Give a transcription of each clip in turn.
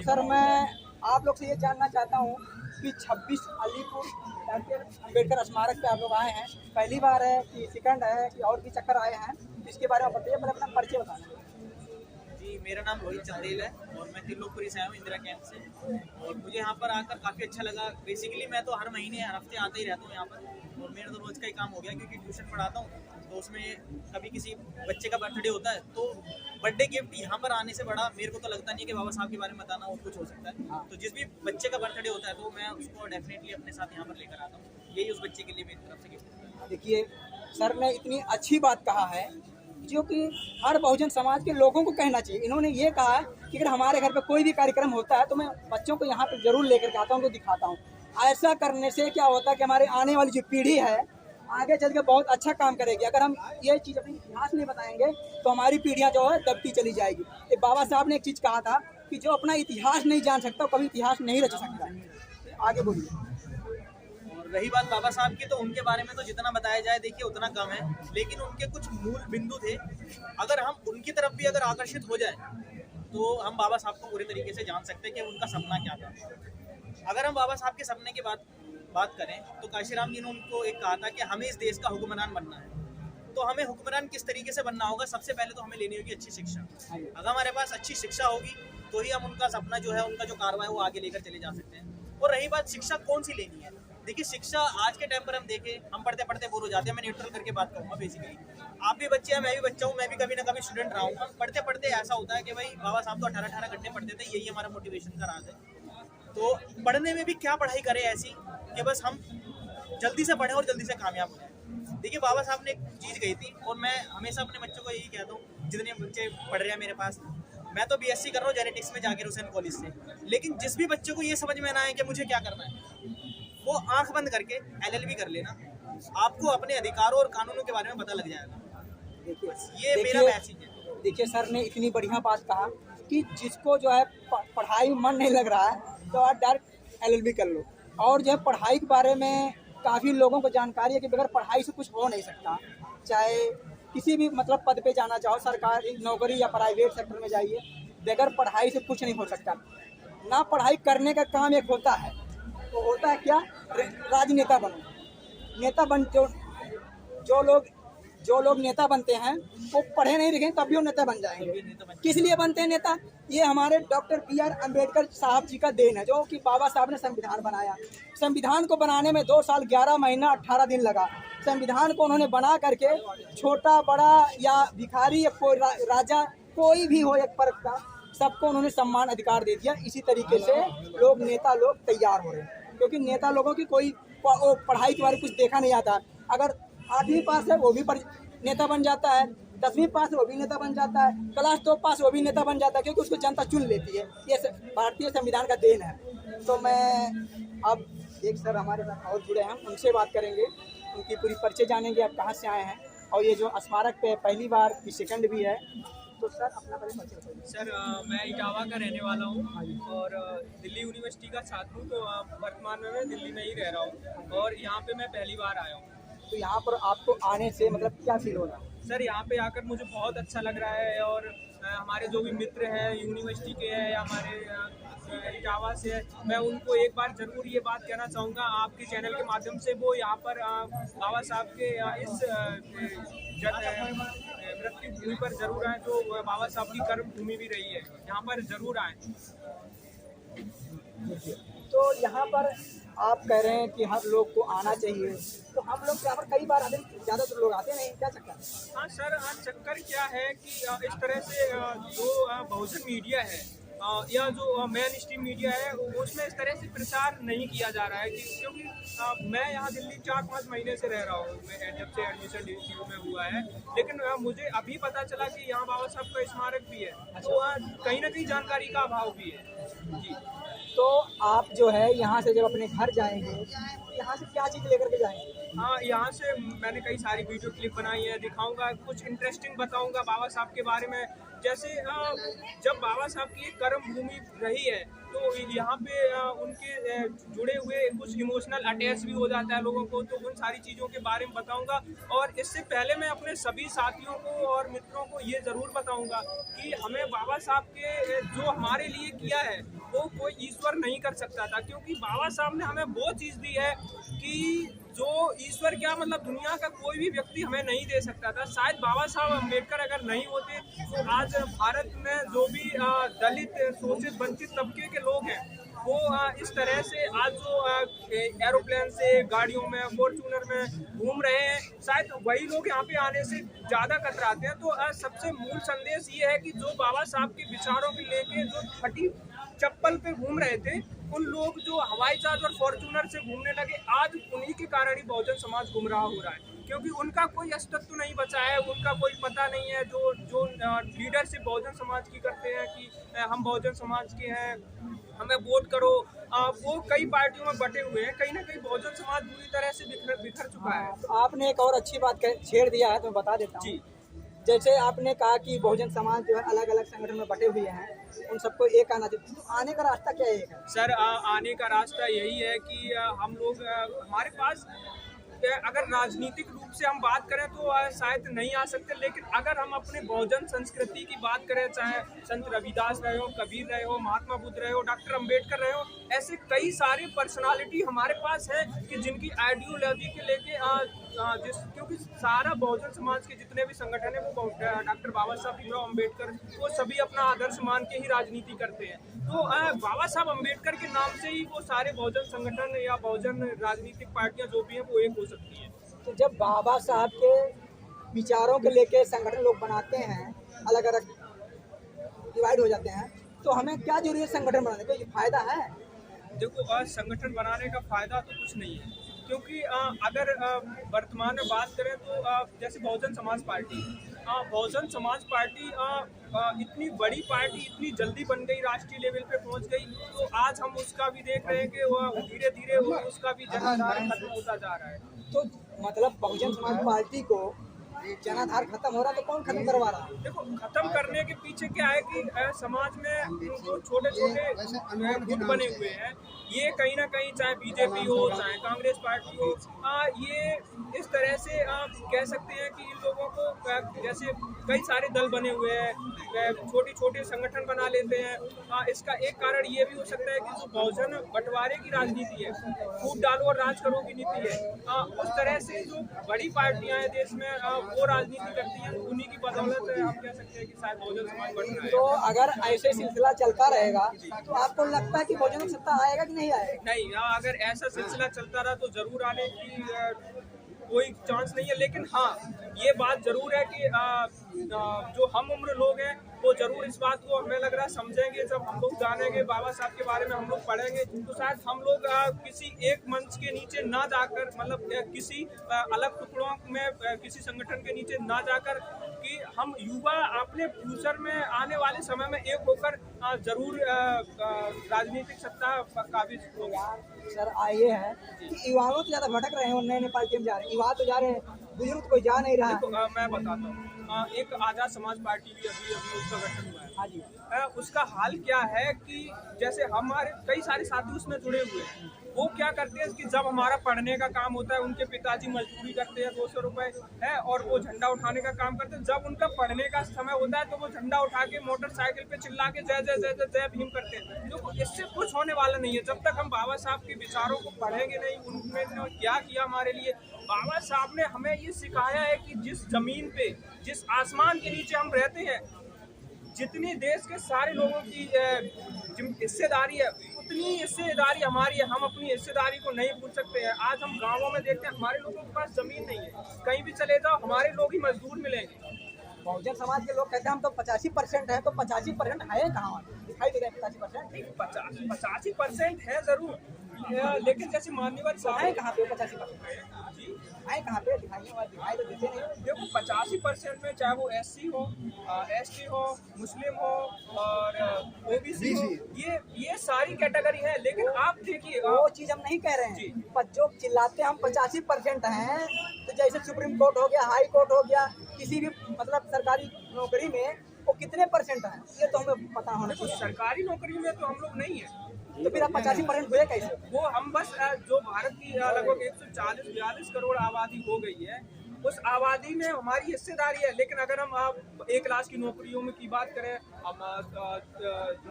तो सर मैं आप लोग से ये जानना चाहता हूँ कि 26 अलीपुर डॉक्टर अम्बेडकर स्मारक पे आप लोग आए हैं, पहली बार है कि सेकंड है कि और भी चक्कर आए हैं, इसके बारे में बताइए। मतलब अपना परिचय बताना। जी, मेरा नाम रोहित चंदेल है और मैं त्रिलोकपुरी से आया हूँ, इंदिरा कैंप से। और मुझे यहाँ पर आकर काफ़ी अच्छा लगा। बेसिकली मैं तो हर महीने हर हफ्ते आता ही रहता हूँ यहाँ पर, और मेरा तो रोज़ का ही काम हो गया क्योंकि ट्यूशन पढ़ाता हूँ। तो उसमें कभी किसी बच्चे का बर्थडे होता है तो बर्थडे गिफ्ट यहाँ पर आने से बड़ा मेरे को तो लगता नहीं है कि बाबा साहब के बारे में बताना और कुछ हो सकता है। तो जिस भी बच्चे का बर्थडे होता है तो मैं उसको डेफिनेटली अपने साथ यहाँ पर लेकर आता हूँ। यही उस बच्चे के लिए मेरी तरफ से गिफ्ट है। देखिए सर ने इतनी अच्छी बात कहा है जो कि हर बहुजन समाज के लोगों को कहना चाहिए। इन्होंने ये कहा है कि अगर हमारे घर पे कोई भी कार्यक्रम होता है तो मैं बच्चों को यहाँ पे जरूर लेकर के आता हूँ, उनको दिखाता हूँ। ऐसा करने से क्या होता है कि हमारे आने वाली जो पीढ़ी है आगे चल के बहुत अच्छा काम करेगी। अगर हम ये चीज़ अपने इतिहास नहीं बताएंगे तो हमारी पीढ़ियाँ जो है दबती चली जाएगी। ये बाबा साहब ने एक चीज़ कहा था कि जो अपना इतिहास नहीं जान सकता कभी इतिहास नहीं रच सकता। आगे बोलिए। और रही बात बाबा साहब की, तो उनके बारे में तो जितना बताया जाए देखिए उतना कम है, लेकिन उनके कुछ मूल बिंदु थे। अगर हम उनकी तरफ भी अगर आकर्षित हो जाए तो हम बाबा साहब को पूरे तरीके से जान सकते हैं कि उनका सपना क्या था। अगर हम बाबा साहब के सपने की बात करें तो काशीराम जी ने उनको एक कहा था कि हमें इस देश का हुक्मरान बनना है। तो हमें हुक्मरान किस तरीके से बनना होगा? सबसे पहले तो हमें लेनी होगी अच्छी शिक्षा। अगर हमारे पास अच्छी शिक्षा होगी तो ही हम उनका सपना जो है, उनका जो कारवां है वो आगे लेकर चले जा सकते हैं। और रही बात शिक्षा कौन सी लेनी है, देखिए शिक्षा आज के टाइम पर हम देखें, हम पढ़ते पढ़ते बोर हो जाते हैं। मैं न्यूट्रल करके बात करूँगा। बेसिकली आप भी बच्चे हैं, मैं भी बच्चा हूँ, मैं भी कभी ना कभी स्टूडेंट रहा हूँ। पढ़ते पढ़ते ऐसा होता है कि भाई बाबा साहब तो 18-18 घंटे पढ़ते थे, यही हमारा मोटिवेशन का राज है। तो पढ़ने में भी क्या पढ़ाई करें ऐसी कि बस हम जल्दी से पढ़ें और जल्दी से कामयाब हो जाए। देखिए बाबा साहब ने एक चीज़ कही थी और मैं हमेशा अपने बच्चों को यही कहता हूँ, जितने बच्चे पढ़ रहे हैं मेरे पास, मैं तो बीएससी कर रहा हूँ जेनेटिक्स में जाकिर हुसैन कॉलेज से, लेकिन जिस भी बच्चे को ये समझ में ना आए कि मुझे क्या करना है, वो आंख बंद करके एलएलबी कर लेना। आपको अपने अधिकारों और कानूनों के बारे में पता लग जाएगा। ये मेरा मैसेज है। देखिए सर ने इतनी बढ़िया बात कहा कि जिसको जो है पढ़ाई में मन नहीं लग रहा है तो आप डायरेक्ट एलएलबी कर लो। और जो है पढ़ाई के बारे में काफ़ी लोगों को जानकारी है कि बगैर पढ़ाई से कुछ हो नहीं सकता। चाहे किसी भी मतलब पद पे जाना चाहो, सरकारी नौकरी या प्राइवेट सेक्टर में जाइए, बगैर पढ़ाई से कुछ नहीं हो सकता। ना पढ़ाई करने का काम एक होता है, तो होता है क्या, राजनेता बनो। नेता बन जो लोग नेता बनते हैं वो पढ़े नहीं लिखे तब भी वो नेता बन जाएंगे। किस लिए बनते हैं नेता? ये हमारे डॉक्टर B.R. अम्बेडकर साहब जी का देन है, जो कि बाबा साहब ने संविधान बनाया। संविधान को बनाने में 2 साल 11 महीना 18 दिन लगा। संविधान को उन्होंने बना करके छोटा बड़ा या भिखारी या कोई राजा कोई भी हो एक वर्ग का, सबको उन्होंने सम्मान अधिकार दे दिया। इसी तरीके से लोग नेता लोग तैयार हो रहे हैं, क्योंकि नेता लोगों की कोई पढ़ाई के बारे में कुछ देखा नहीं आता। अगर 8वीं पास है वो भी नेता बन जाता है, 10वीं पास है वो भी नेता बन जाता है, क्लास 2 पास वो भी नेता बन जाता है, क्योंकि उसको जनता चुन लेती है। ये भारतीय संविधान का देन है। तो मैं अब एक सर हमारे साथ और जुड़े हैं, उनसे बात करेंगे, उनकी पूरी परिचय जानेंगे, आप कहाँ से आए हैं और ये जो स्मारक पे पहली बार की सेकंड भी है। तो सर अपना परिचय बताइए। सर मैं इटावा का रहने वाला हूँ और दिल्ली यूनिवर्सिटी का छात्र हूँ। तो वर्तमान में मैं दिल्ली में ही रह रहा हूँ और यहाँ पे मैं पहली बार आया हूँ। तो यहाँ पर आपको आने से मतलब क्या फील हो रहा है? सर यहाँ पे आकर मुझे बहुत अच्छा लग रहा है और हमारे जो भी मित्र हैं यूनिवर्सिटी के हैं या हमारे इटावा से है, मैं उनको एक बार ज़रूर ये बात कहना चाहूँगा आपके चैनल के माध्यम से, वो यहाँ पर बाबा साहब के इस मृत्यु भूमि पर ज़रूर आए, जो बाबा साहब की कर्म भूमि भी रही है, यहाँ पर ज़रूर आए। तो यहाँ पर आप कह रहे हैं कि हर लोग को आना चाहिए, तो हम लोग यहाँ पर कई बार आते, ज़्यादातर लोग आते नहीं, क्या चक्कर है? हाँ सर, चक्कर क्या है कि इस तरह से जो बहुजन मीडिया है या जो मेन स्ट्रीम मीडिया है उसमें इस तरह से प्रचार नहीं किया जा रहा है क्योंकि मैं यहाँ दिल्ली 4-5 महीने से रह रहा हूँ, मैं जब से एडमिशन DCU में हुआ है, लेकिन मुझे अभी पता चला कि यहाँ बाबा साहब का स्मारक भी है। तो कहीं ना कहीं जानकारी का अभाव भी है जी। तो आप जो है यहाँ से जब अपने घर जाएंगे, यहाँ से क्या चीज़ लेकर के जाएंगे? हाँ, यहाँ से मैंने कई सारी वीडियो क्लिप बनाई है, दिखाऊंगा, कुछ इंटरेस्टिंग बताऊंगा बाबा साहब के बारे में। जैसे जब बाबा साहब की एक कर्म भूमि रही है तो यहाँ पे उनके जुड़े हुए कुछ इमोशनल अटैच भी हो जाता है लोगों को, तो उन सारी चीज़ों के बारे में बताऊंगा। और इससे पहले मैं अपने सभी साथियों को और मित्रों को ये ज़रूर बताऊंगा कि हमें बाबा साहब के जो हमारे लिए किया है वो कोई ईश्वर नहीं कर सकता था, क्योंकि बाबा साहब ने हमें वो चीज़ दी है कि जो ईश्वर क्या मतलब दुनिया का कोई भी व्यक्ति हमें नहीं दे सकता था। शायद बाबा साहब अम्बेडकर अगर नहीं होते तो आज भारत में जो भी दलित, शोषित, वंचित तबके के लोग हैं वो इस तरह से आज जो एरोप्लेन से, गाड़ियों में, फॉर्चूनर में घूम रहे हैं, शायद वही लोग यहाँ पे आने से ज़्यादा कतराते हैं। तो सबसे मूल संदेश ये है कि जो बाबा साहब के विचारों के लेके जो फटी चप्पल पे घूम रहे थे, उन लोग जो हवाई जहाज और फॉर्चूनर से घूमने लगे, आज उन्हीं के कारण ही बहुजन समाज गुमराह हो रहा है, क्योंकि उनका कोई अस्तित्व नहीं बचा है, उनका कोई पता नहीं है। जो लीडरशिप बहुजन समाज की करते हैं कि हम बहुजन समाज के हैं, हमें वोट करो, वो कई पार्टियों में बटे हुए हैं। कहीं ना कहीं बहुजन समाज बुरी तरह से बिखर चुका है। तो आपने एक और अच्छी बात छेड़ दिया है, तो मैं बता देता हूँ। जी, जैसे आपने कहा कि बहुजन समाज जो है अलग अलग संगठन में बटे हुए हैं, उन सबको एक आना चाहिए, तो आने का रास्ता क्या एक है? सर आने का रास्ता यही है कि हम लोग हमारे पास अगर राजनीतिक रूप से हम बात करें तो शायद नहीं आ सकते, लेकिन अगर हम अपने बहुजन संस्कृति की बात करें, चाहे संत रविदास रहे हो, कबीर रहे हो, महात्मा बुद्ध रहे हो, डॉक्टर अंबेडकर रहे हो, ऐसे कई सारे पर्सनालिटी हमारे पास हैं कि जिनकी आइडियोलॉजी के लेके क्योंकि सारा बहुजन समाज के जितने भी संगठन है वो डॉक्टर बाबा साहब भीमराव अम्बेडकर वो सभी अपना आदर्श मान के ही राजनीति करते हैं। तो बाबा साहब अम्बेडकर के नाम से ही वो सारे बहुजन संगठन या बहुजन राजनीतिक पार्टियां जो भी हैं वो एक हो सकती हैं। तो जब बाबा साहब के विचारों के लेके संगठन लोग बनाते हैं, अलग अलग डिवाइड हो जाते हैं, तो हमें क्या जरूरी है संगठन बनाने का? ये फायदा है? देखो संगठन बनाने का फायदा तो कुछ नहीं है, क्योंकि अगर वर्तमान में बात करें तो जैसे बहुजन समाज पार्टी, बहुजन समाज पार्टी इतनी बड़ी पार्टी इतनी जल्दी बन गई, राष्ट्रीय लेवल पे पहुंच गई, तो आज हम उसका भी देख रहे हैं कि वह धीरे धीरे उसका भी जनाधार खत्म होता जा रहा है। तो मतलब बहुजन समाज पार्टी को जनाधार खत्म हो रहा, तो कौन खत्म करवा रहा है? देखो खत्म करने के पीछे क्या है कि समाज में जो छोटे छोटे गुट बने हुए हैं, ये कहीं ना कहीं चाहे बीजेपी हो चाहे कांग्रेस पार्टी हो, ये इस तरह से कह सकते हैं कि इन लोगों को जैसे कई सारे दल बने हुए हैं, छोटे छोटे संगठन बना लेते हैं। इसका एक कारण ये भी हो सकता है कि जो बहुजन बंटवारे की राजनीति है, फूट डालो और राज करो की नीति है, उस तरह से जो बड़ी पार्टियां हैं देश में वो राजनीति करती हैं, उन्हीं की बदौलत हम कह सकते हैं कि शायद बहुजन समाज बढ़ रहा है। तो अगर ऐसे सिलसिला चलता रहेगा तो आपको लगता है कि बहुजन सत्ता आएगा कि नहीं आएगा? नहीं, अगर ऐसा सिलसिला चलता रहा तो जरूर आने की कोई चांस नहीं है, लेकिन हाँ ये बात जरूर है कि जो हम उम्र लोग हैं वो जरूर इस बात को हमें लग रहा है समझेंगे। जब हम लोग जानेंगे बाबा साहब के बारे में, हम लोग पढ़ेंगे, तो शायद हम लोग किसी एक मंच के नीचे ना जाकर, मतलब किसी अलग टुकड़ों में किसी संगठन के नीचे ना जाकर, कि हम युवा अपने फ्यूचर में आने वाले समय में एक होकर जरूर राजनीतिक सत्ता पर काबिज होगा। सर आइए है कि युवाओं तो ज़्यादा भटक रहे हैं और नए नए पार्टियों में जा रहे हैं, युवा तो जा रहे हैं, बुजुर्ग कोई जा नहीं रहा है। देखो मैं बताता हूँ, एक आज़ाद समाज पार्टी भी अभी उसका गठन हुआ है। हाँ जी। उसका हाल क्या है कि जैसे हमारे कई सारे साथी उसमें जुड़े हुए हैं, वो क्या करते हैं कि जब हमारा पढ़ने का काम होता है, उनके पिताजी मजदूरी करते हैं 200 रुपए है, और वो झंडा उठाने का काम करते हैं। जब उनका पढ़ने का समय होता है तो वो झंडा उठा के मोटरसाइकिल पे चिल्ला के जय जय जय जय जय भीम करते हैं। तो इससे कुछ होने वाला नहीं है जब तक हम बाबा साहब के विचारों को पढ़ेंगे नहीं, उन्होंने क्या किया हमारे लिए। बाबा साहब ने हमें ये सिखाया है कि जिस जमीन पे, जिस आसमान के नीचे हम रहते हैं, जितनी देश के सारे लोगों की हिस्सेदारी है, उतनी हिस्सेदारी हमारी है। हम अपनी हिस्सेदारी को नहीं भूल सकते हैं। आज हम गांवों में देखते हैं हमारे लोगों के पास जमीन नहीं है, कहीं भी चले जाओ हमारे लोग ही मजदूर मिलेंगे। बहुजन समाज के लोग कहते हैं हम तो 85% है, तो 85% है कहाँ? दिखाई दे रहे हैं 85%? 85% है जरूर, लेकिन जैसे मान्यवर है साहब कहाँ पे 85%? है कहाँ पे? दिखाई तो देते नहीं। देखो 85% में चाहे वो SC हो, ST हो, मुस्लिम हो और OBC हो, ये सारी कैटेगरी है। लेकिन आप देखिए वो चीज हम नहीं कह रहे हैं, पर जो चिल्लाते हैं हम 85% हैं, तो जैसे सुप्रीम कोर्ट हो गया, हाई कोर्ट हो गया, किसी भी मतलब सरकारी नौकरी में वो कितने % हैं, ये तो हमें पता होना देखो चाहिए। सरकारी नौकरी में तो हम लोग नहीं है, तो फिर आप 85% हुए कैसे? वो हम बस जो भारत की लगभग 140-42 करोड़ आबादी हो गई है, उस आबादी में हमारी हिस्सेदारी है। लेकिन अगर हम 1 लाख की नौकरियों में की बात करें, हम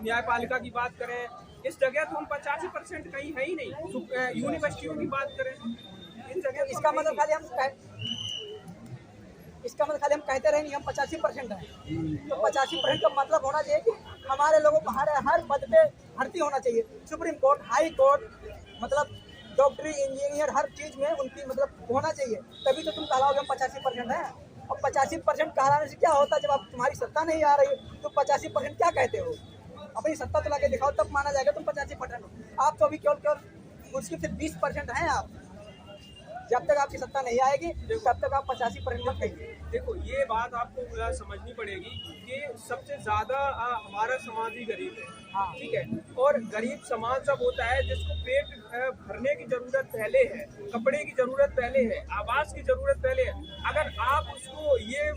न्यायपालिका की बात करें, इस जगह तो हम 85% कहीं है ही नहीं। यूनिवर्सिटियों की बात करें, इन जगह तो इसका हम मतलब खाली हम कहते रहे नहीं हम 85% हैं। तो 85% का मतलब होना चाहिए कि हमारे लोगों को हर पद पे भर्ती होना चाहिए। सुप्रीम कोर्ट, हाई कोर्ट, मतलब डॉक्टरी, इंजीनियर, हर चीज में उनकी मतलब होना चाहिए। तभी तो तुम कहलाओगे हम 85% हैं। और 85% कहलाने से क्या होता है? जब आप तुम्हारी सत्ता नहीं आ रही तो 85% क्या कहते हो? अपनी सत्ता तो लाके दिखाओ, तब माना जाएगा तुम 85% हो। आप तो अभी केवल मुश्किल से 20% हैं आप। जब तक आपकी सत्ता नहीं आएगी तब तक आप 85% कहिए। देखो, ये बात आपको समझनी पड़ेगी कि सबसे ज्यादा हमारा समाज ही गरीब है। हाँ। ठीक है, और गरीब समाज जब होता है जिसको पेट भरने की जरूरत पहले है, कपड़े की जरूरत पहले है, आवास की जरूरत पहले है। अगर आप उसको ये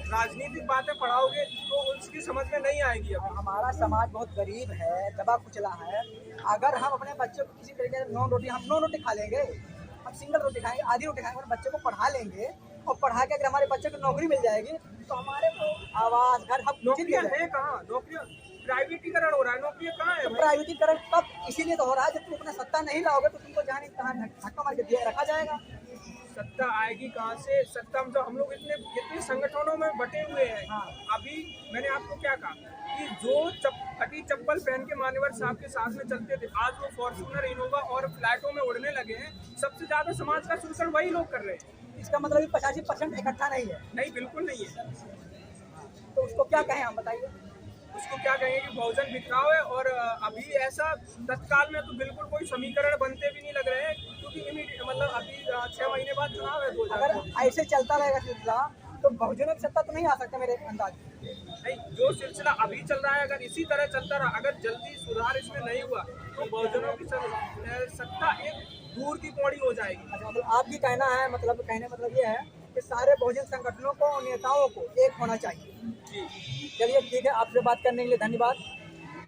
राजनीतिक बातें पढ़ाओगे तो उसकी समझ में नहीं आएगी। अब हमारा समाज बहुत गरीब है, दबा कुचला है। अगर हम अपने बच्चों को किसी तरीके से हम 9 रोटी खा लेंगे, हम सिंगल रोटी खाएंगे, आधी रोटी खाएंगे, बच्चे को पढ़ा लेंगे और पढ़ा के अगर हमारे बच्चे को नौकरी मिल जाएगी तो हमारे को आवास, घर, हम नौकरियां हैं कहाँ? नौकरियां प्राइवेटीकरण हो रहा है, नौकरियां कहाँ है? तो प्राइवेटीकरण कब इसीलिए तो हो रहा है, जब तुम अपना सत्ता नहीं लाओगे तो तुमको जहाँ नहीं तहाँ धक्का मार के दिया रखा जाएगा। सत्ता आएगी कहाँ से? सत्ता में तो हम लोग इतने संगठनों में बटे हुए हैं। हाँ। अभी मैंने आपको क्या कहा कि जो फटी चप्पल पहन के मान्यवर साहब के साथ में चलते थे, आज वो फॉर्च्यूनर, इनोवा और फ्लैटों में उड़ने लगे हैं। सबसे ज्यादा समाज का शोषण वही लोग कर रहे हैं। इसका मतलब 85% इकट्ठा नहीं है। नहीं, बिल्कुल नहीं है। तो उसको क्या कहें हम, बताइए? उसको क्या कहेंगे कि बहुजन बिखराव है। और अभी ऐसा तत्काल में तो बिल्कुल कोई समीकरण बनते भी नहीं लग रहे हैं, क्योंकि मतलब अभी 6 महीने बाद चुनाव है 2000। अगर ऐसे चलता रहेगा सिलसिला तो बहुजनों की सत्ता तो नहीं आ सकता मेरे अंदाज। नहीं, जो सिलसिला अभी चल रहा है अगर इसी तरह चलता रहा, अगर जल्दी सुधार इसमें नहीं हुआ तो बहुजनों की सत्ता एक दूर की पौड़ी हो जाएगी। अच्छा, मतलब आपकी कहना है, मतलब कहने मतलब ये है कि सारे बहुजन संगठनों को और नेताओं को एक होना चाहिए। जी, चलिए ठीक है, आपसे बात करने के लिए धन्यवाद।